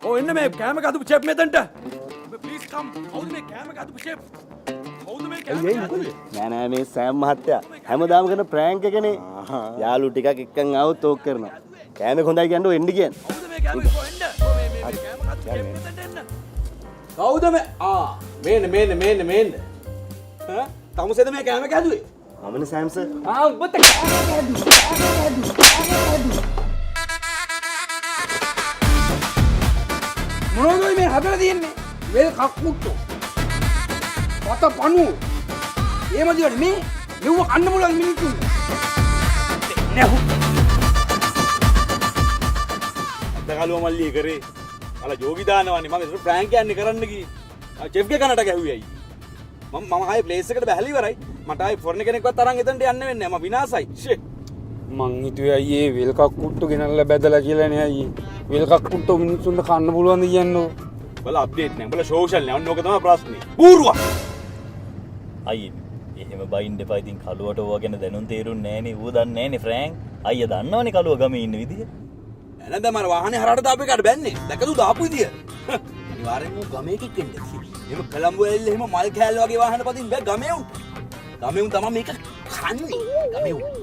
ඔය එන්න මේ කෑම කදපු චෙප් මෙතනට. ප්ලීස් කම්. කවුද මේ කෑම කදපු චෙප්? කවුද මේ කෑම කදපු? නෑ මේ සෑම් මහත්තයා හැමදාම කරන ප්‍රෑන්ක් එකනේ. යාළු ටිකක් එක්කන් ආවොත් ඕක් කරනවා. කෑම හොඳයි කියන්නේ එන්න කියන්නේ. කවුද මේ කෑම කො එන්න? මේ කෑම කදපු චෙප් මෙතනට එන්න. කවුද මේ? මේන්න. හා? තමුසෙද මේ කෑම කැදුවේ? මමනේ සෑම් සර්. උඹට කෑම කැදුවේ. මොනවද මේ හදලා තියෙන්නේ? වෙල් කක්කුට්ටෝ. පත පණු. එහෙම දිවට මේ මෙව කන්න පුළුවන් මිනිස්සුන්ට. නෑ. අදකලුව මල්ලි කරේ. අල ජෝගි දානවන්නේ මම ඒක ප්‍රෑන්ක් යන්නේ කරන්න ගියේ. චෙෆ් ගේ කනට ගැහුවේ අයි. මම ආයේ ප්ලේස් එකට බැහැලා ඉවරයි. මට ආයේ ෆොරන් කෙනෙක්වත් අරන් එතනට යන්න වෙන්නේ නැහැ. මම විනාසයි. ෂේ. මං හිතුවේ අයියේ වෙල් කක්කුට්ටු ගෙනල්ලා බැදලා කියලානේ අයියේ. වෙල් කක්කුට්ටු මිනිස්සුන්ට කන්න පුළුවන්ද කියන්නේ? බල අප්ඩේට් නැහැ. බල සෝෂල් නැහැ. ඔන්න ඕක තමයි ප්‍රශ්නේ. බූරුවා. අයියේ එහෙම බයින් දෙපා ඉතින් කලුවට ඕවා ගැන දැනුම් තේරුන්නේ නැහනේ. ඌ දන්නේ නැහනේ ෆ්‍රෑන්ක්. අයියා දන්නවනේ කලුව ගමේ ඉන්න විදිය. නැන්ද මර වාහනේ හරහට දාපු එකට බැන්නේ. දැකදු දාපු විදිය. අනිවාර්යෙන් ඌ ගමේ කික්කෙන්ද. එහෙම කලම්බු ඇල්ල එහෙම මල් කෑල්ල වගේ වාහන පදින් බෑ ගමේ උන්. ගමේ උන් තමයි මේක කන්නේ. ගමේ උන්.